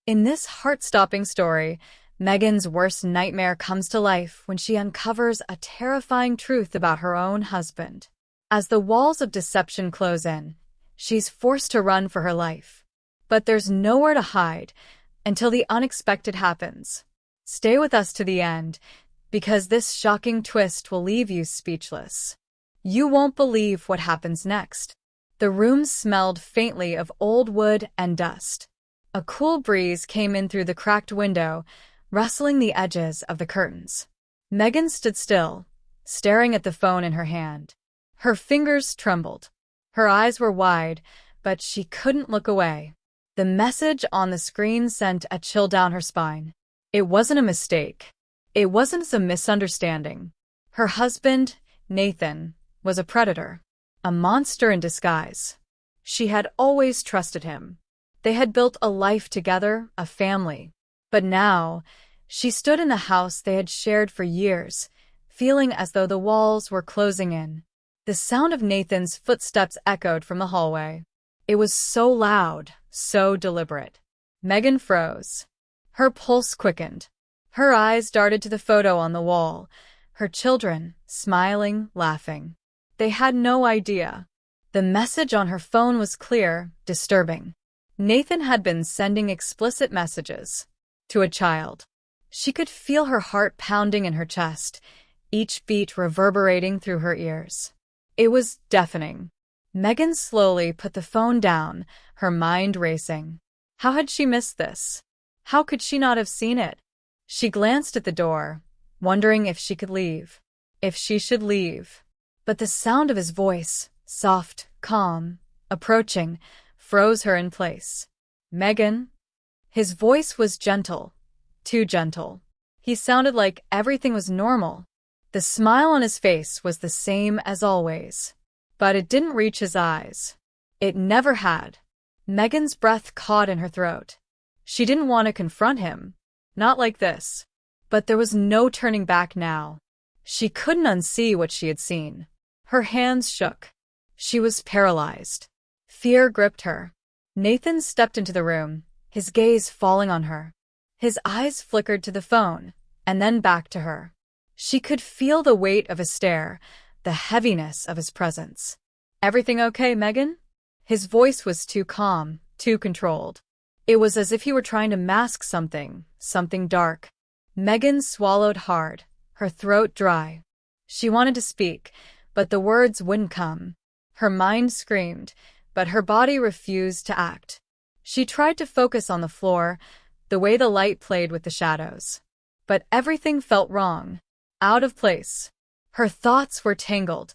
In this heart-stopping story, Megan's worst nightmare comes to life when she uncovers a terrifying truth about her own husband. As the walls of deception close in, she's forced to run for her life. But there's nowhere to hide until the unexpected happens. Stay with us to the end, because this shocking twist will leave you speechless. You won't believe what happens next. The room smelled faintly of old wood and dust. A cool breeze came in through the cracked window, rustling the edges of the curtains. Megan stood still, staring at the phone in her hand. Her fingers trembled. Her eyes were wide, but she couldn't look away. The message on the screen sent a chill down her spine. It wasn't a mistake. It wasn't a misunderstanding. Her husband, Nathan, was a predator, a monster in disguise. She had always trusted him. They had built a life together, a family. But now, she stood in the house they had shared for years, feeling as though the walls were closing in. The sound of Nathan's footsteps echoed from the hallway. It was so loud, so deliberate. Megan froze. Her pulse quickened. Her eyes darted to the photo on the wall, her children, smiling, laughing. They had no idea. The message on her phone was clear, disturbing. Nathan had been sending explicit messages to a child. She could feel her heart pounding in her chest, each beat reverberating through her ears. It was deafening. Megan slowly put the phone down, her mind racing. How had she missed this? How could she not have seen it? She glanced at the door, wondering if she could leave, if she should leave. But the sound of his voice, soft, calm, approaching, froze her in place. Megan? His voice was gentle, too gentle. He sounded like everything was normal. The smile on his face was the same as always. But it didn't reach his eyes. It never had. Megan's breath caught in her throat. She didn't want to confront him. Not like this. But there was no turning back now. She couldn't unsee what she had seen. Her hands shook. She was paralyzed. Fear gripped her. Nathan stepped into the room, his gaze falling on her. His eyes flickered to the phone, and then back to her. She could feel the weight of his stare, the heaviness of his presence. "Everything okay, Megan?" His voice was too calm, too controlled. It was as if he were trying to mask something dark. Megan swallowed hard, her throat dry. She wanted to speak, but the words wouldn't come. Her mind screamed, but her body refused to act. She tried to focus on the floor, the way the light played with the shadows. But everything felt wrong, out of place. Her thoughts were tangled,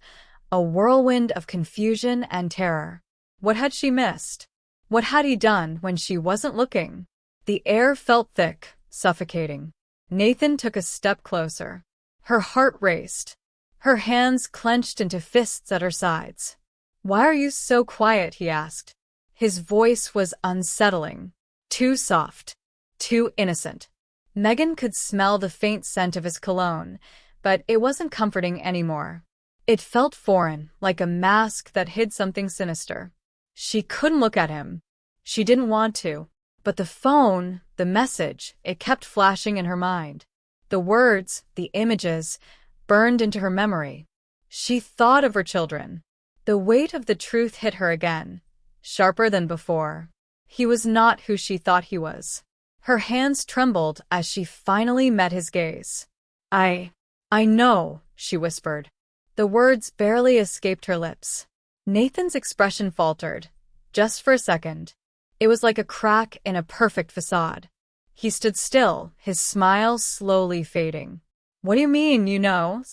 a whirlwind of confusion and terror. What had she missed? What had he done when she wasn't looking? The air felt thick, suffocating. Nathan took a step closer. Her heart raced. Her hands clenched into fists at her sides. "Why are you so quiet?" he asked. His voice was unsettling. Too soft. Too innocent. Megan could smell the faint scent of his cologne, but it wasn't comforting anymore. It felt foreign, like a mask that hid something sinister. She couldn't look at him. She didn't want to. But the phone, the message, it kept flashing in her mind. The words, the images, burned into her memory. She thought of her children. The weight of the truth hit her again, sharper than before. He was not who she thought he was. Her hands trembled as she finally met his gaze. I know," she whispered. The words barely escaped her lips. Nathan's expression faltered, just for a second. It was like a crack in a perfect facade. He stood still, his smile slowly fading. "What do you mean, you know?"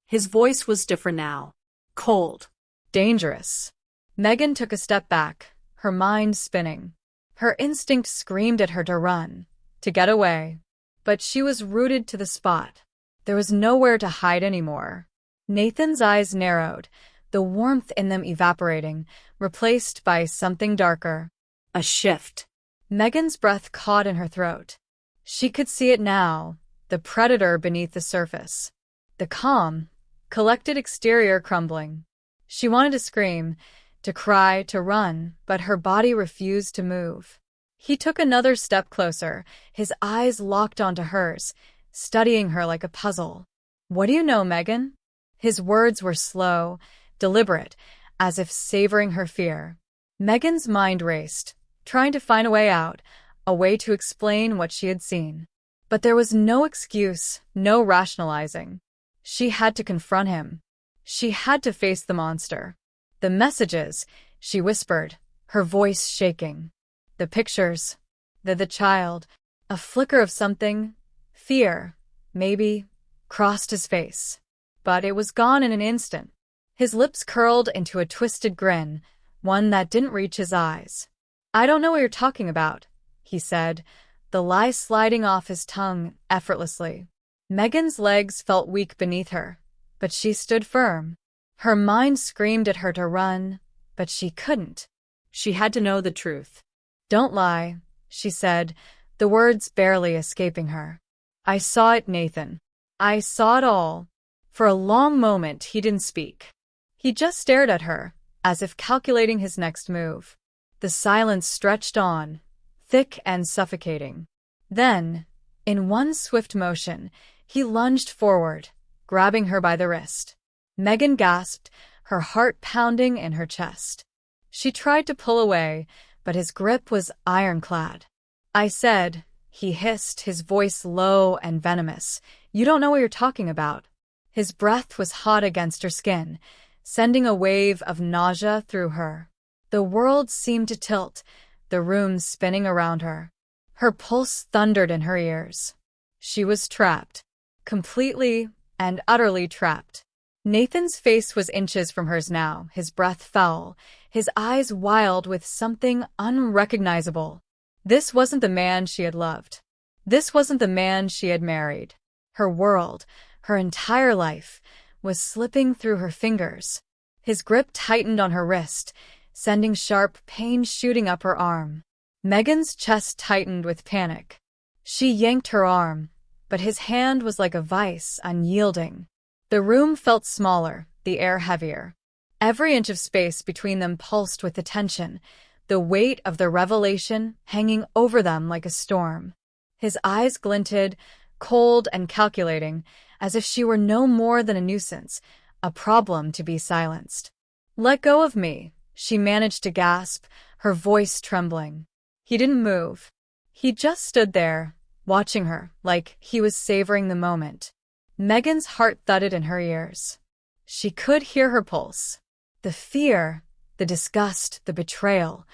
His voice was different now. Cold. Dangerous. Megan took a step back, her mind spinning. Her instinct screamed at her to run, to get away. But she was rooted to the spot. There was nowhere to hide anymore. Nathan's eyes narrowed, the warmth in them evaporating, replaced by something darker. A shift. Megan's breath caught in her throat. She could see it now, the predator beneath the surface. The calm, collected exterior crumbling. She wanted to scream, to cry, to run, but her body refused to move. He took another step closer, his eyes locked onto hers, studying her like a puzzle. "What do you know, Megan?" His words were slow, deliberate, as if savoring her fear. Megan's mind raced, trying to find a way out, a way to explain what she had seen. But there was no excuse, no rationalizing. She had to confront him. She had to face the monster. "The messages," she whispered, her voice shaking. "The pictures. The child." A flicker of something, fear, maybe, crossed his face. But it was gone in an instant. His lips curled into a twisted grin, one that didn't reach his eyes. "I don't know what you're talking about," he said, the lie sliding off his tongue effortlessly. Megan's legs felt weak beneath her, but she stood firm. Her mind screamed at her to run, but she couldn't. She had to know the truth. "Don't lie," she said, the words barely escaping her. "I saw it, Nathan. I saw it all." For a long moment he didn't speak. He just stared at her, as if calculating his next move. The silence stretched on, thick and suffocating. Then, in one swift motion, he lunged forward, grabbing her by the wrist. Megan gasped, her heart pounding in her chest. She tried to pull away, but his grip was ironclad. "I said," he hissed, his voice low and venomous, "you don't know what you're talking about." His breath was hot against her skin, sending a wave of nausea through her. The world seemed to tilt, the room spinning around her. Her pulse thundered in her ears. She was trapped. Completely and utterly trapped. Nathan's face was inches from hers now, his breath foul, his eyes wild with something unrecognizable. This wasn't the man she had loved. This wasn't the man she had married. Her world, her entire life, was slipping through her fingers. His grip tightened on her wrist, sending sharp pain shooting up her arm. Megan's chest tightened with panic. She yanked her arm, but his hand was like a vice, unyielding. The room felt smaller, the air heavier. Every inch of space between them pulsed with the tension, the weight of the revelation hanging over them like a storm. His eyes glinted, cold and calculating, as if she were no more than a nuisance, a problem to be silenced. "Let go of me," she managed to gasp, her voice trembling. He didn't move. He just stood there, watching her, like he was savoring the moment. Megan's heart thudded in her ears. She could hear her pulse. The fear, the disgust, the betrayal,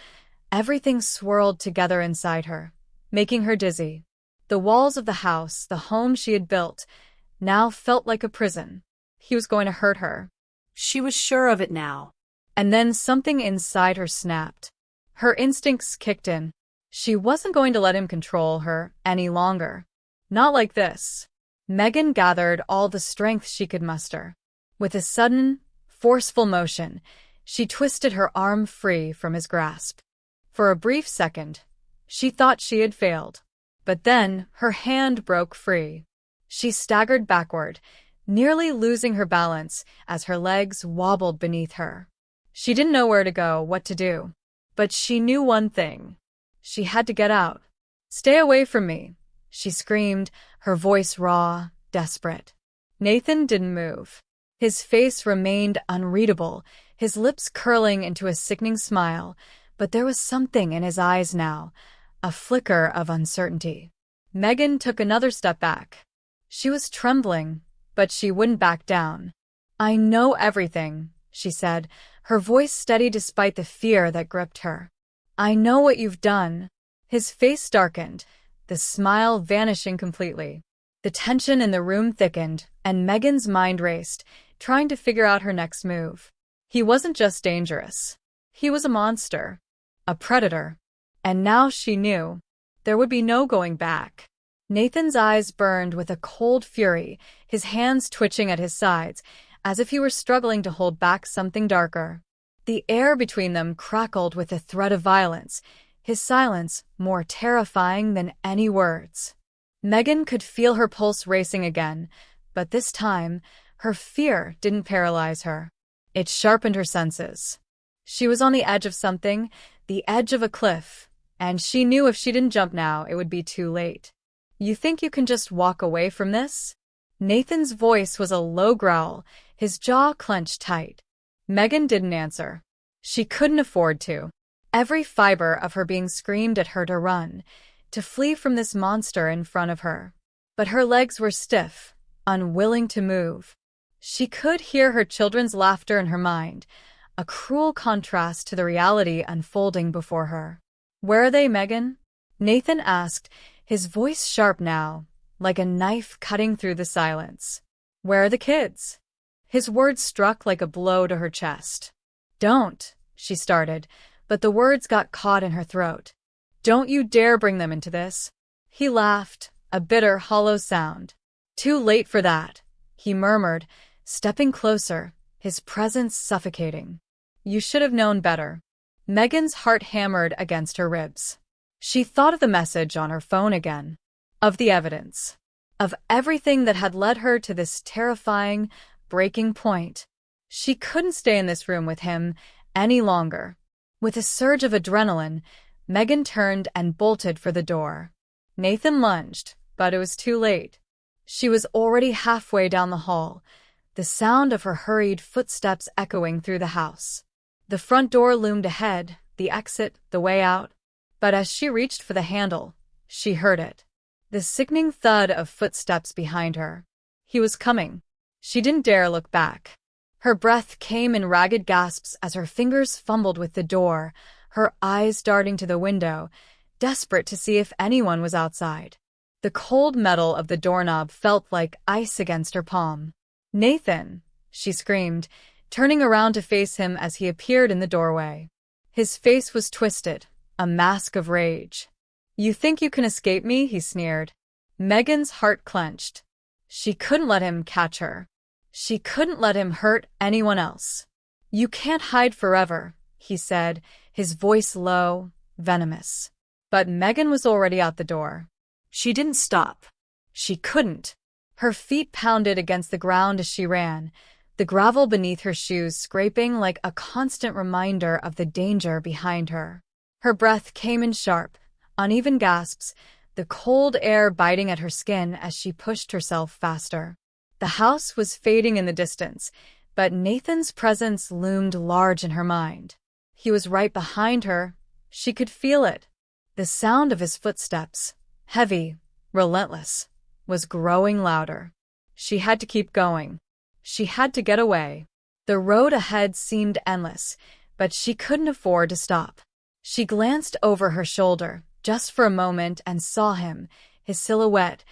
everything swirled together inside her, making her dizzy. The walls of the house, the home she had built, now felt like a prison. He was going to hurt her. She was sure of it now. And then something inside her snapped. Her instincts kicked in. She wasn't going to let him control her any longer. Not like this. Megan gathered all the strength she could muster. With a sudden, forceful motion, she twisted her arm free from his grasp. For a brief second, she thought she had failed. But then her hand broke free. She staggered backward, nearly losing her balance as her legs wobbled beneath her. She didn't know where to go, what to do. But she knew one thing. She had to get out. "Stay away from me," she screamed, her voice raw, desperate. Nathan didn't move. His face remained unreadable, his lips curling into a sickening smile, but there was something in his eyes now, a flicker of uncertainty. Megan took another step back. She was trembling, but she wouldn't back down. "I know everything," she said, her voice steady despite the fear that gripped her. "I know what you've done." His face darkened, the smile vanishing completely. The tension in the room thickened, and Megan's mind raced, trying to figure out her next move. He wasn't just dangerous. He was a monster. A predator. And now she knew. There would be no going back. Nathan's eyes burned with a cold fury, his hands twitching at his sides, as if he were struggling to hold back something darker. The air between them crackled with the threat of violence, his silence more terrifying than any words. Megan could feel her pulse racing again, but this time, her fear didn't paralyze her. It sharpened her senses. She was on the edge of something, the edge of a cliff, And she knew if she didn't jump now, it would be too late. You think you can just walk away from this? Nathan's voice was a low growl, his jaw clenched tight. Megan didn't answer. She couldn't afford to. Every fiber of her being screamed at her to run, to flee from this monster in front of her. But her legs were stiff, unwilling to move. She could hear her children's laughter in her mind, a cruel contrast to the reality unfolding before her. "Where are they, Megan?" Nathan asked, his voice sharp now, like a knife cutting through the silence. "Where are the kids?" His words struck like a blow to her chest. "Don't," she started, but the words got caught in her throat. "Don't you dare bring them into this." He laughed, a bitter, hollow sound. "Too late for that," he murmured, stepping closer, his presence suffocating. "You should have known better." Megan's heart hammered against her ribs. She thought of the message on her phone again, of the evidence, of everything that had led her to this terrifying, breaking point. She couldn't stay in this room with him any longer. With a surge of adrenaline, Megan turned and bolted for the door. Nathan lunged, but it was too late. She was already halfway down the hall, the sound of her hurried footsteps echoing through the house. The front door loomed ahead, the exit, the way out. But as she reached for the handle, she heard it. The sickening thud of footsteps behind her. He was coming. She didn't dare look back. Her breath came in ragged gasps as her fingers fumbled with the door, her eyes darting to the window, desperate to see if anyone was outside. The cold metal of the doorknob felt like ice against her palm. "Nathan!" she screamed, turning around to face him as he appeared in the doorway. His face was twisted, a mask of rage. "You think you can escape me?" he sneered. Megan's heart clenched. She couldn't let him catch her. She couldn't let him hurt anyone else. "You can't hide forever," he said, his voice low, venomous. But Megan was already out the door. She didn't stop. She couldn't. Her feet pounded against the ground as she ran, the gravel beneath her shoes scraping like a constant reminder of the danger behind her. Her breath came in sharp, uneven gasps, the cold air biting at her skin as she pushed herself faster. The house was fading in the distance, but Nathan's presence loomed large in her mind. He was right behind her. She could feel it. The sound of his footsteps, heavy, relentless, was growing louder. She had to keep going. She had to get away. The road ahead seemed endless, but she couldn't afford to stop. She glanced over her shoulder, just for a moment, and saw him, his silhouette,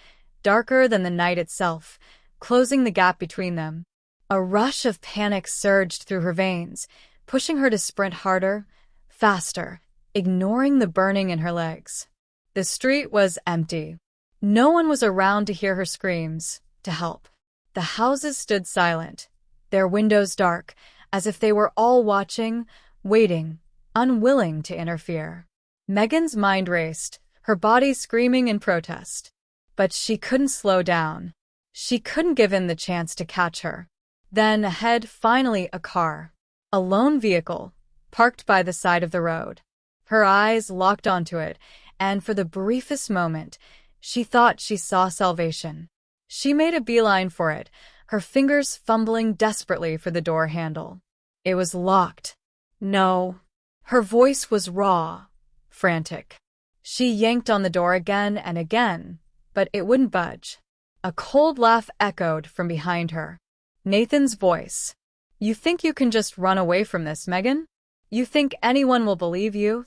darker than the night itself, closing the gap between them. A rush of panic surged through her veins, pushing her to sprint harder, faster, ignoring the burning in her legs. The street was empty. No one was around to hear her screams, to help. The houses stood silent, their windows dark, as if they were all watching, waiting, unwilling to interfere. Megan's mind raced, her body screaming in protest. But she couldn't slow down. She couldn't give him the chance to catch her. Then ahead, finally, a car. A lone vehicle, parked by the side of the road. Her eyes locked onto it, and for the briefest moment, she thought she saw salvation. She made a beeline for it, her fingers fumbling desperately for the door handle. It was locked. No. Her voice was raw, frantic. She yanked on the door again and again, but it wouldn't budge. A cold laugh echoed from behind her. Nathan's voice. "You think you can just run away from this, Megan? You think anyone will believe you?"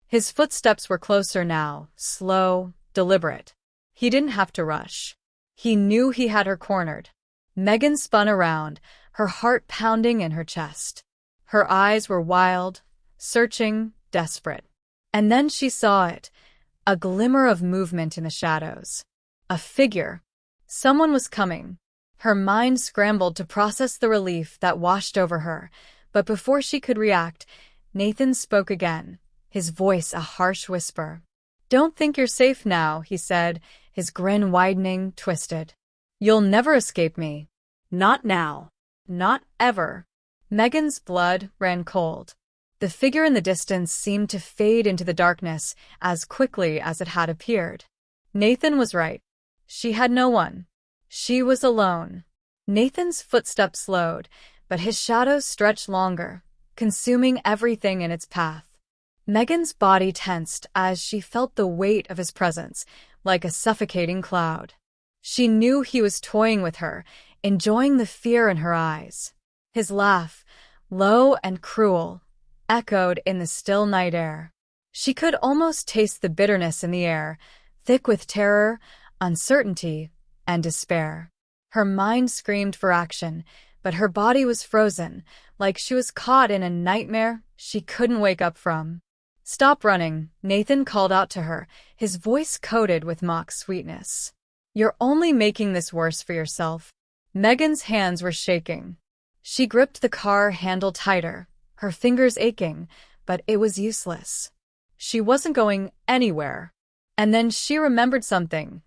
His footsteps were closer now, slow, deliberate. He didn't have to rush. He knew he had her cornered. Megan spun around, her heart pounding in her chest. Her eyes were wild, searching, desperate. And then she saw it, a glimmer of movement in the shadows. A figure. Someone was coming. Her mind scrambled to process the relief that washed over her, but before she could react, Nathan spoke again, his voice a harsh whisper. "Don't think you're safe now," he said, his grin widening, twisted. "You'll never escape me." Not now. Not ever. Megan's blood ran cold. The figure in the distance seemed to fade into the darkness as quickly as it had appeared. Nathan was right. She had no one. She was alone. Nathan's footsteps slowed, but his shadow stretched longer, consuming everything in its path. Megan's body tensed as she felt the weight of his presence, like a suffocating cloud. She knew he was toying with her, enjoying the fear in her eyes. His laugh, low and cruel, echoed in the still night air. She could almost taste the bitterness in the air, thick with terror, uncertainty, and despair. Her mind screamed for action, but her body was frozen, like she was caught in a nightmare she couldn't wake up from. "Stop running," Nathan called out to her, his voice coated with mock sweetness. "You're only making this worse for yourself." Megan's hands were shaking. She gripped the car handle tighter, her fingers aching, but it was useless. She wasn't going anywhere. And then she remembered something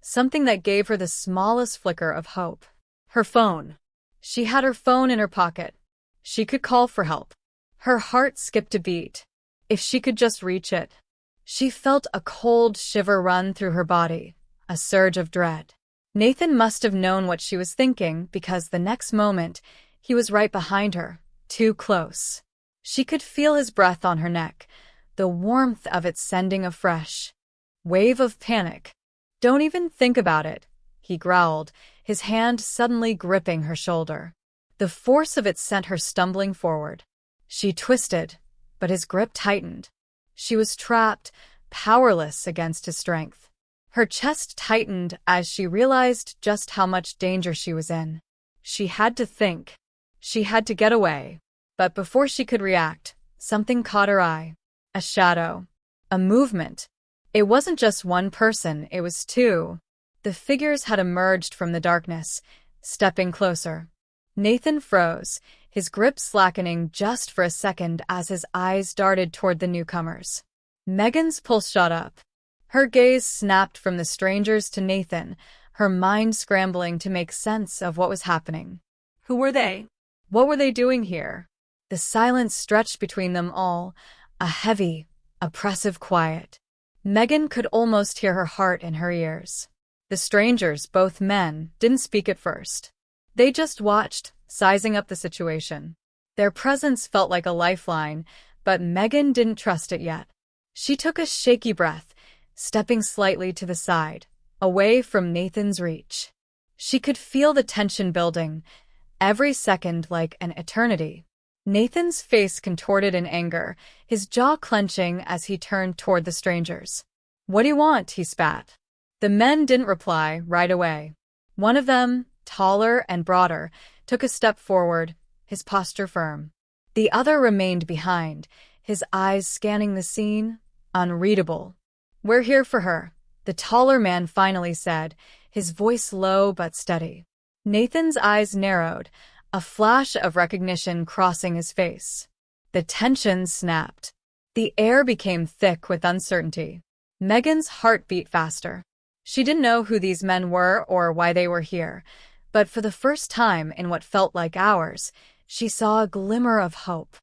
that gave her the smallest flicker of hope. Her phone. She had her phone in her pocket. She could call for help. Her heart skipped a beat. If she could just reach it. She felt a cold shiver run through her body, a surge of dread. Nathan must have known what she was thinking because the next moment, he was right behind her, too close. She could feel his breath on her neck, the warmth of it sending a fresh wave of panic. "Don't even think about it," he growled, his hand suddenly gripping her shoulder. The force of it sent her stumbling forward. She twisted, but his grip tightened. She was trapped, powerless against his strength. Her chest tightened as she realized just how much danger she was in. She had to think. She had to get away. But before she could react, something caught her eye. A shadow. A movement. It wasn't just one person, it was two. The figures had emerged from the darkness, stepping closer. Nathan froze, his grip slackening just for a second as his eyes darted toward the newcomers. Megan's pulse shot up. Her gaze snapped from the strangers to Nathan, her mind scrambling to make sense of what was happening. Who were they? What were they doing here? The silence stretched between them all, a heavy, oppressive quiet. Megan could almost hear her heart in her ears. The strangers, both men, didn't speak at first. They just watched, sizing up the situation. Their presence felt like a lifeline, but Megan didn't trust it yet. She took a shaky breath, stepping slightly to the side, away from Nathan's reach. She could feel the tension building, every second like an eternity. Nathan's face contorted in anger, his jaw clenching as he turned toward the strangers. "What do you want?" he spat. The men didn't reply right away. One of them, taller and broader, took a step forward, his posture firm. The other remained behind, his eyes scanning the scene, unreadable. "We're here for her," the taller man finally said, his voice low but steady. Nathan's eyes narrowed, a flash of recognition crossing his face. The tension snapped. The air became thick with uncertainty. Megan's heart beat faster. She didn't know who these men were or why they were here, but for the first time in what felt like hours, she saw a glimmer of hope.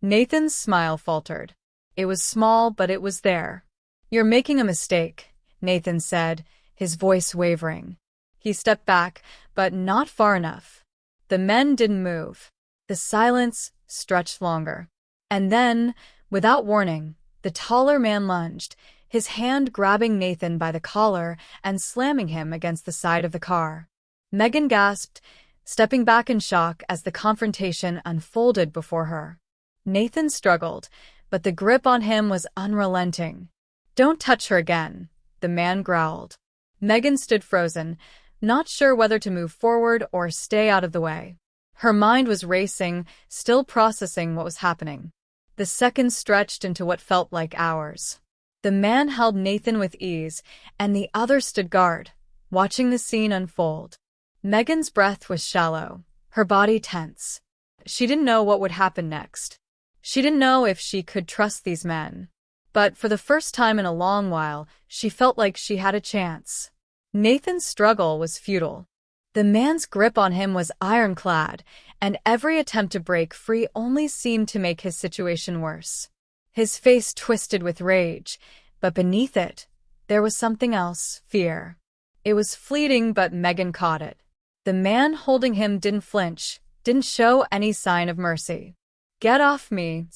Nathan's smile faltered. It was small, but it was there. "You're making a mistake," Nathan said, his voice wavering. He stepped back, but not far enough. The men didn't move. The silence stretched longer. And then, without warning, the taller man lunged, his hand grabbing Nathan by the collar and slamming him against the side of the car. Megan gasped, stepping back in shock as the confrontation unfolded before her. Nathan struggled, but the grip on him was unrelenting. "Don't touch her again," the man growled. Megan stood frozen, not sure whether to move forward or stay out of the way. Her mind was racing, still processing what was happening. The seconds stretched into what felt like hours. The man held Nathan with ease, and the other stood guard, watching the scene unfold. Megan's breath was shallow, her body tense. She didn't know what would happen next. She didn't know if she could trust these men. But for the first time in a long while, she felt like she had a chance. Nathan's struggle was futile. The man's grip on him was ironclad, and every attempt to break free only seemed to make his situation worse. His face twisted with rage, but beneath it, there was something else, fear. It was fleeting, but Megan caught it. The man holding him didn't flinch, didn't show any sign of mercy. "Get off me."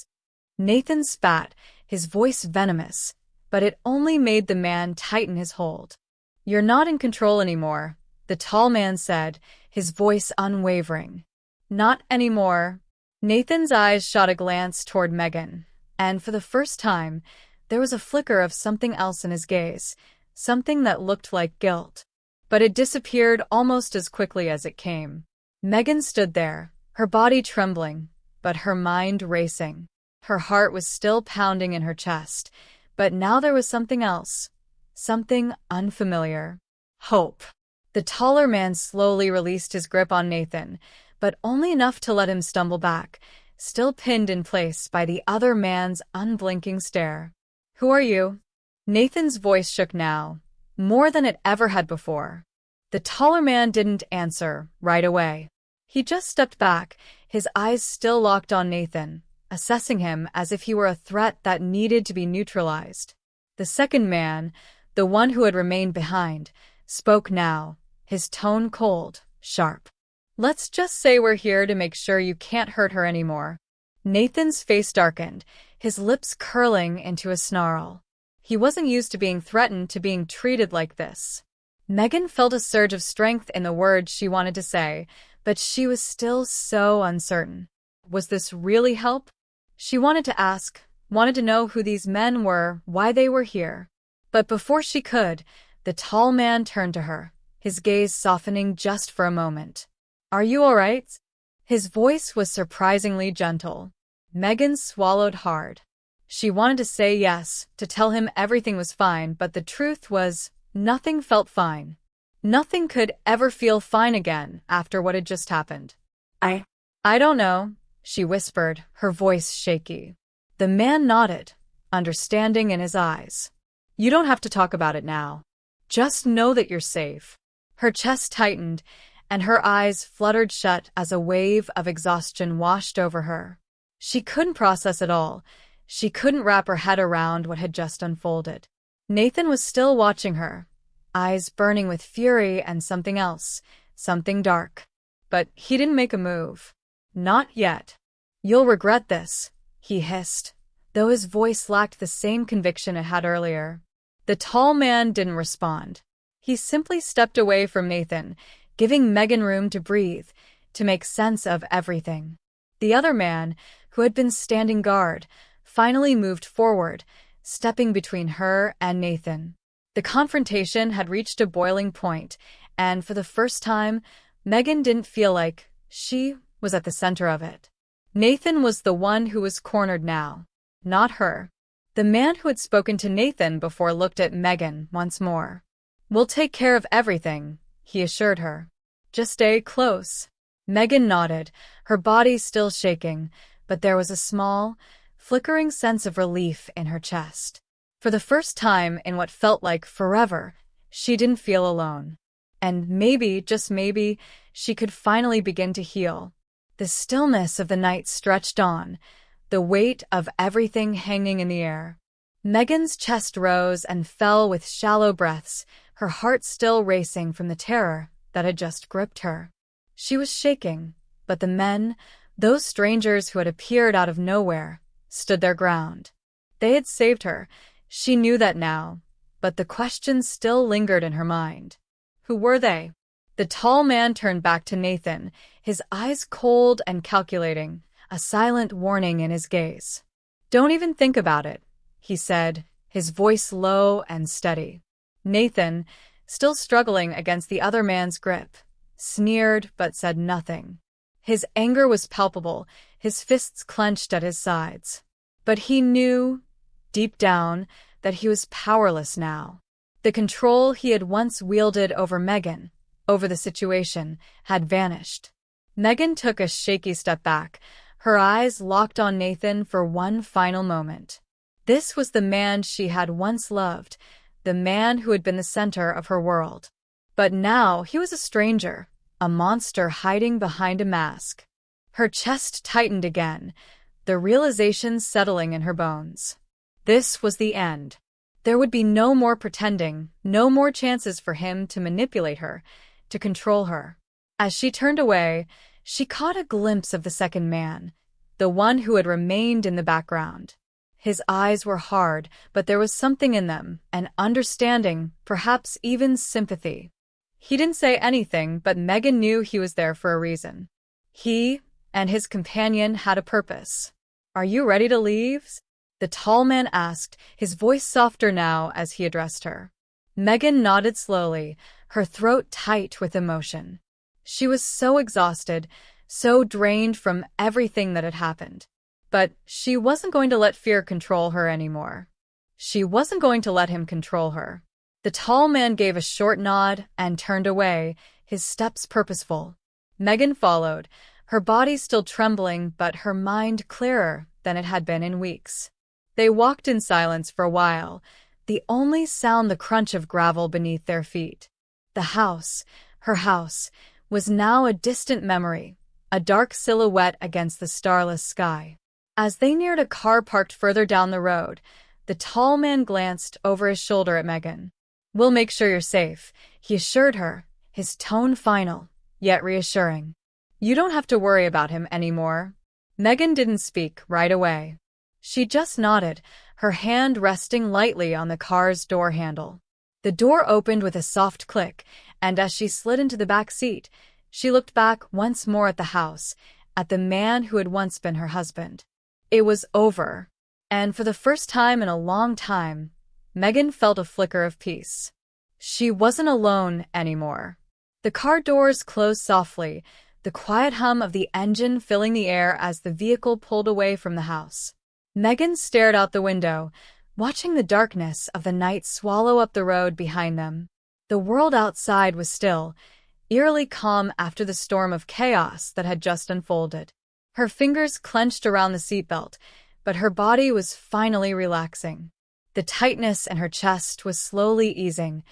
Nathan spat, his voice venomous, but it only made the man tighten his hold. "You're not in control anymore," the tall man said, his voice unwavering. "Not anymore." Nathan's eyes shot a glance toward Megan, and for the first time, there was a flicker of something else in his gaze, something that looked like guilt. But it disappeared almost as quickly as it came. Megan stood there, her body trembling, but her mind racing. Her heart was still pounding in her chest, but now there was something else, something unfamiliar. Hope. The taller man slowly released his grip on Nathan, but only enough to let him stumble back, still pinned in place by the other man's unblinking stare. "Who are you?" Nathan's voice shook now, more than it ever had before. The taller man didn't answer right away. He just stepped back, his eyes still locked on Nathan, assessing him as if he were a threat that needed to be neutralized. The second man, the one who had remained behind, spoke now, his tone cold, sharp. "Let's just say we're here to make sure you can't hurt her anymore." Nathan's face darkened, his lips curling into a snarl. He wasn't used to being threatened, to being treated like this. Megan felt a surge of strength in the words she wanted to say, but she was still so uncertain. Was this really help? She wanted to ask, wanted to know who these men were, why they were here. But before she could, the tall man turned to her, his gaze softening just for a moment. "Are you all right?" His voice was surprisingly gentle. Megan swallowed hard. She wanted to say yes, to tell him everything was fine, but the truth was, nothing felt fine. Nothing could ever feel fine again after what had just happened. I don't know," she whispered, her voice shaky. The man nodded, understanding in his eyes. "You don't have to talk about it now. Just know that you're safe." Her chest tightened, and her eyes fluttered shut as a wave of exhaustion washed over her. She couldn't process it all. She couldn't wrap her head around what had just unfolded. Nathan was still watching her, eyes burning with fury and something else, something dark. But he didn't make a move. "Not yet. You'll regret this," he hissed, though his voice lacked the same conviction it had earlier. The tall man didn't respond. He simply stepped away from Nathan, giving Megan room to breathe, to make sense of everything. The other man, who had been standing guard, finally moved forward, stepping between her and Nathan. The confrontation had reached a boiling point, and for the first time, Megan didn't feel like she was at the center of it. Nathan was the one who was cornered now, not her. The man who had spoken to Nathan before looked at Megan once more. "We'll take care of everything," he assured her. "Just stay close." Megan nodded, her body still shaking, but there was a small, flickering sense of relief in her chest. For the first time in what felt like forever, she didn't feel alone. And maybe, just maybe, she could finally begin to heal. The stillness of the night stretched on, the weight of everything hanging in the air. Megan's chest rose and fell with shallow breaths, her heart still racing from the terror that had just gripped her. She was shaking, but the men, those strangers who had appeared out of nowhere, stood their ground. They had saved her. She knew that now, but the question still lingered in her mind. Who were they? The tall man turned back to Nathan, his eyes cold and calculating, a silent warning in his gaze. "Don't even think about it," he said, his voice low and steady. Nathan, still struggling against the other man's grip, sneered but said nothing. His anger was palpable, his fists clenched at his sides. But he knew, deep down, that he was powerless now. The control he had once wielded over Megan, over the situation, had vanished. Megan took a shaky step back, her eyes locked on Nathan for one final moment. This was the man she had once loved, the man who had been the center of her world. But now he was a stranger, a monster hiding behind a mask. Her chest tightened again, the realization settling in her bones. This was the end. There would be no more pretending, no more chances for him to manipulate her, to control her. As she turned away, she caught a glimpse of the second man, the one who had remained in the background. His eyes were hard, but there was something in them, an understanding, perhaps even sympathy. He didn't say anything, but Megan knew he was there for a reason. He and his companion had a purpose. "Are you ready to leave?" the tall man asked, his voice softer now as he addressed her. Megan nodded slowly, her throat tight with emotion. She was so exhausted, so drained from everything that had happened. But she wasn't going to let fear control her anymore. She wasn't going to let him control her. The tall man gave a short nod and turned away, his steps purposeful. Megan followed, her body still trembling but her mind clearer than it had been in weeks. They walked in silence for a while, the only sound the crunch of gravel beneath their feet. The house, her house, was now a distant memory, a dark silhouette against the starless sky. As they neared a car parked further down the road, the tall man glanced over his shoulder at Megan. "We'll make sure you're safe," he assured her, his tone final, yet reassuring. "You don't have to worry about him anymore." Megan didn't speak right away. She just nodded, her hand resting lightly on the car's door handle. The door opened with a soft click, and as she slid into the back seat, she looked back once more at the house, at the man who had once been her husband. It was over, and for the first time in a long time, Megan felt a flicker of peace. She wasn't alone anymore. The car doors closed softly, the quiet hum of the engine filling the air as the vehicle pulled away from the house. Megan stared out the window, watching the darkness of the night swallow up the road behind them. The world outside was still, eerily calm after the storm of chaos that had just unfolded. Her fingers clenched around the seatbelt, but her body was finally relaxing. The tightness in her chest was slowly easing,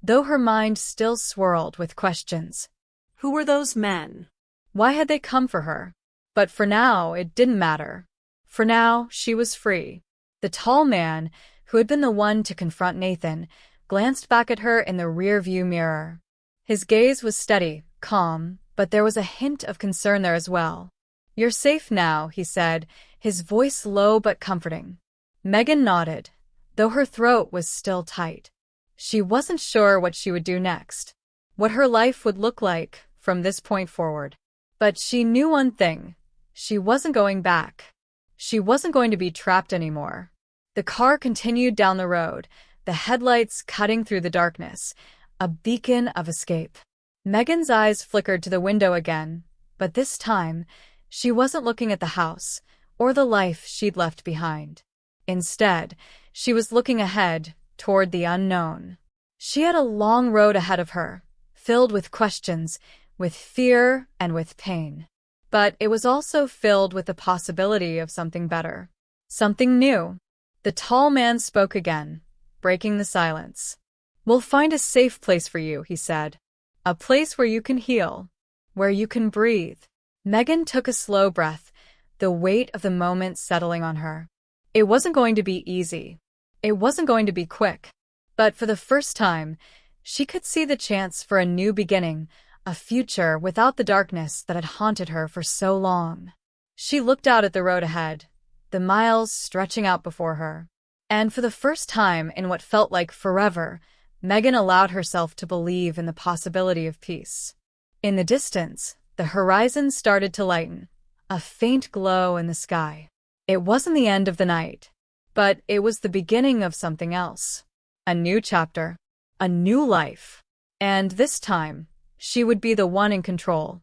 though her mind still swirled with questions. Who were those men? Why had they come for her? But for now, it didn't matter. For now, she was free. The tall man, who had been the one to confront Nathan, glanced back at her in the rear-view mirror. His gaze was steady, calm, but there was a hint of concern there as well. "You're safe now," he said, his voice low but comforting. Megan nodded, though her throat was still tight. She wasn't sure what she would do next, what her life would look like from this point forward. But she knew one thing. She wasn't going back. She wasn't going to be trapped anymore. The car continued down the road, the headlights cutting through the darkness, a beacon of escape. Megan's eyes flickered to the window again, but this time, she wasn't looking at the house or the life she'd left behind. Instead, she was looking ahead, toward the unknown. She had a long road ahead of her, filled with questions, with fear and with pain. But it was also filled with the possibility of something better, something new. The tall man spoke again, breaking the silence. "We'll find a safe place for you," he said. "A place where you can heal, where you can breathe." Megan took a slow breath, the weight of the moment settling on her. It wasn't going to be easy. It wasn't going to be quick. But for the first time, she could see the chance for a new beginning, a future without the darkness that had haunted her for so long. She looked out at the road ahead, the miles stretching out before her. And for the first time in what felt like forever, Megan allowed herself to believe in the possibility of peace. In the distance, the horizon started to lighten, a faint glow in the sky. It wasn't the end of the night, but it was the beginning of something else. A new chapter, a new life. And this time, she would be the one in control.